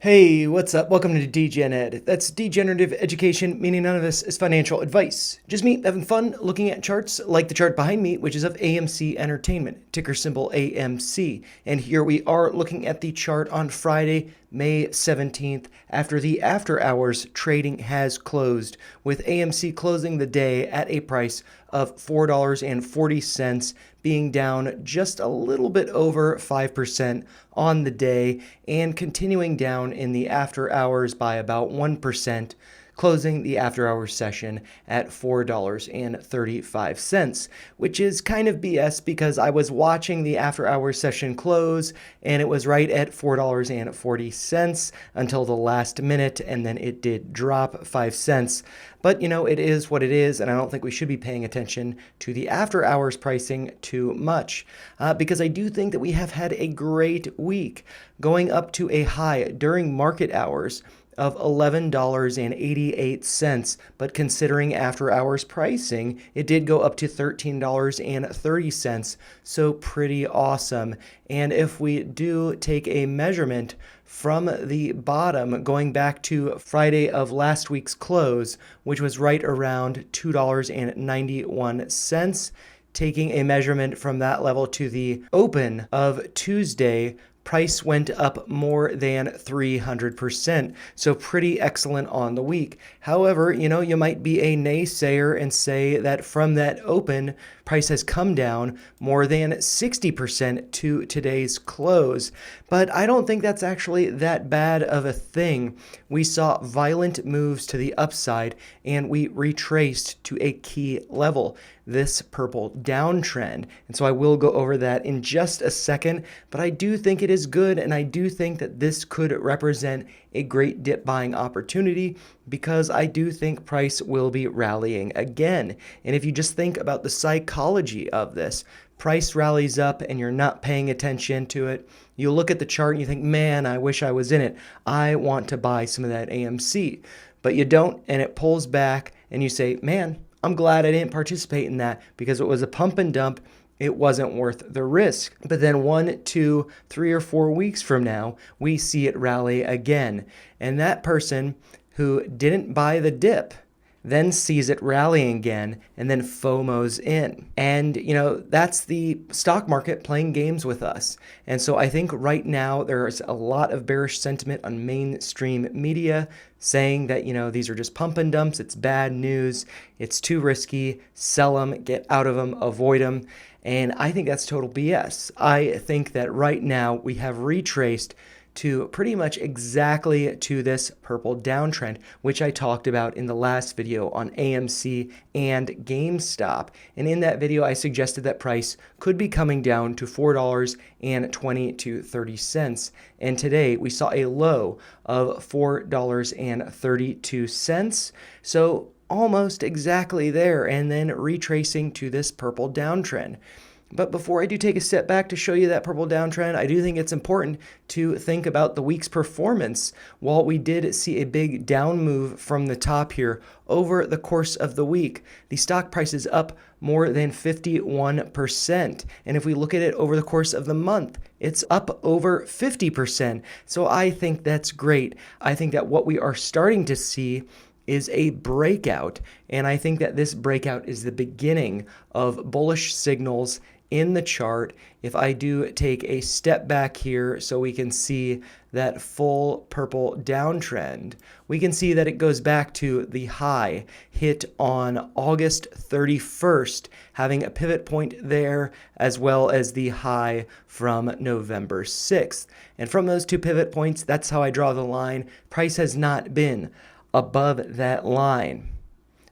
Hey, what's up? Welcome to Degen Ed. That's degenerative education, meaning none of this is financial advice. Just me having fun looking at charts like the chart behind me, which is of AMC Entertainment, ticker symbol AMC. And here we are looking at the chart on Friday, May 17th, after the after hours trading has closed, with AMC closing the day at a price of $4.40, being down just a little bit over 5% on the day and continuing down in the after hours by about 1%, closing the after hours session at $4.35, which is kind of BS because I was watching the after hours session close and it was right at $4.40 until the last minute, and then it did drop 5 cents. But it is what it is, and I don't think we should be paying attention to the after hours pricing too much because I do think that we have had a great week, going up to a high during market hours of $11.88, but considering after hours pricing, it did go up to $13.30, so pretty awesome. And if we do take a measurement from the bottom, going back to Friday of last week's close, which was right around $2.91, taking a measurement from that level to the open of Tuesday, price went up more than 300%. So pretty excellent on the week. However, you might be a naysayer and say that from that open, price has come down more than 60% to today's close. But I don't think that's actually that bad of a thing. We saw violent moves to the upside and we retraced to a key level, this purple downtrend. And so I will go over that in just a second, but I do think it is good, and I do think that this could represent a great dip buying opportunity because I do think price will be rallying again. And if you just think about the psychology of this, price rallies up and you're not paying attention to it. You look at the chart and you think, man, I wish I was in it. I want to buy some of that AMC. But you don't, and it pulls back and you say, man, I'm glad I didn't participate in that because it was a pump and dump. It wasn't worth the risk. But then 1, 2, 3, or 4 weeks from now, we see it rally again. And that person who didn't buy the dip then sees it rallying again and then FOMOs in. And, that's the stock market playing games with us. And so I think right now there's a lot of bearish sentiment on mainstream media saying that, these are just pump and dumps. It's bad news. It's too risky. Sell them, get out of them, avoid them. And I think that's total BS. I think that right now we have retraced to pretty much exactly to this purple downtrend, which I talked about in the last video on AMC and GameStop. And in that video, I suggested that price could be coming down to $4.20 to 30 cents. And today we saw a low of $4.32. So almost exactly there, and then retracing to this purple downtrend. But before I do take a step back to show you that purple downtrend, I do think it's important to think about the week's performance. While we did see a big down move from the top here over the course of the week, the stock price is up more than 51%. And if we look at it over the course of the month, it's up over 50%. So I think that's great. I think that what we are starting to see is a breakout, and I think that this breakout is the beginning of bullish signals in the chart. If I do take a step back here so we can see that full purple downtrend, we can see that it goes back to the high hit on August 31st, having a pivot point there, as well as the high from November 6th. And from those two pivot points, that's how I draw the line. Price has not been above that line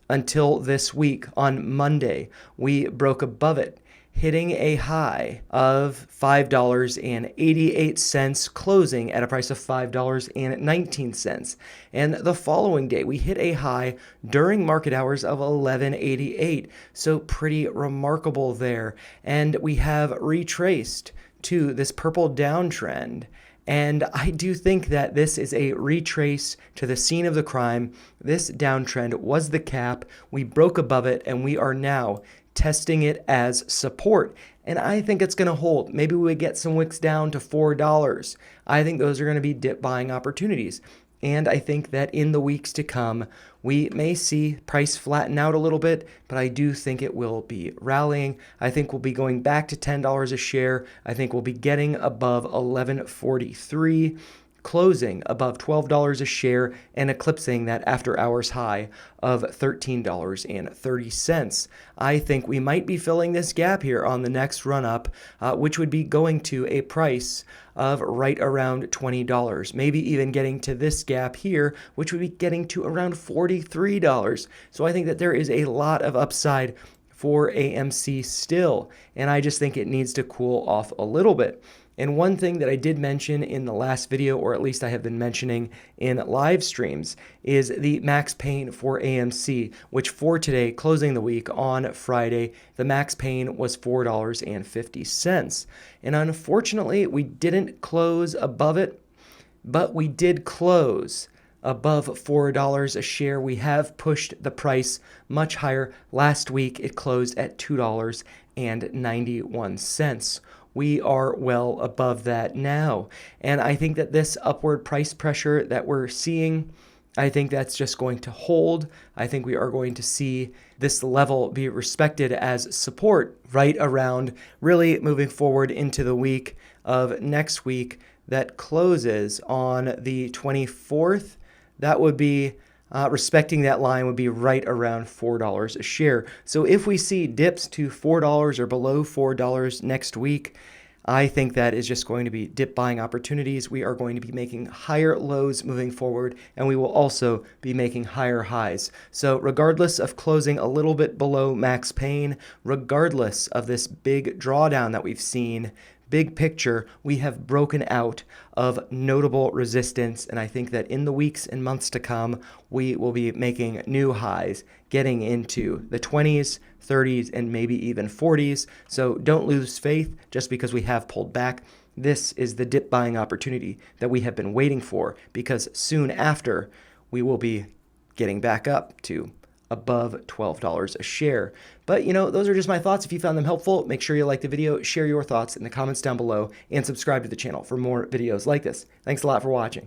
until this week. On Monday, we broke above it, hitting a high of $5.88, closing at a price of $5.19. And the following day, we hit a high during market hours of $11.88. So pretty remarkable there. And we have retraced to this purple downtrend. And I do think that this is a retrace to the scene of the crime. This downtrend was the cap. We broke above it, and we are now testing it as support. and I think it's going to hold. Maybe we get some wicks down to $4. I think those are going to be dip buying opportunities. And I think that in the weeks to come, we may see price flatten out a little bit, but I do think it will be rallying. I think we'll be going back to $10 a share. I think we'll be getting above $11.43, closing above $12 a share, and eclipsing that after hours high of $13.30. I think we might be filling this gap here on the next run up, which would be going to a price of right around $20, maybe even getting to this gap here, which would be getting to around $43. So I think that there is a lot of upside for AMC still, and I just think it needs to cool off a little bit. And one thing that I did mention in the last video, or at least I have been mentioning in live streams, is the max pain for AMC, which for today, closing the week on Friday, the max pain was $4.50. And unfortunately, we didn't close above it, but we did close above $4 a share. We have pushed the price much higher. Last week, it closed at $2.91. We are well above that now. And I think that this upward price pressure that we're seeing, I think that's just going to hold. I think we are going to see this level be respected as support right around really moving forward into the week of next week that closes on the 24th. That would be respecting that line would be right around $4 a share. So if we see dips to $4 or below $4 next week, I think that is just going to be dip buying opportunities. We are going to be making higher lows moving forward, and we will also be making higher highs. So regardless of closing a little bit below max pain, regardless of this big drawdown that we've seen, big picture, we have broken out of notable resistance, and I think that in the weeks and months to come, we will be making new highs, getting into the 20s, 30s, and maybe even 40s. So don't lose faith just because we have pulled back. This is the dip buying opportunity that we have been waiting for, because soon after, we will be getting back up to above $12 a share. But those are just my thoughts. If you found them helpful, make sure you like the video, share your thoughts in the comments down below, and subscribe to the channel for more videos like this. Thanks a lot for watching.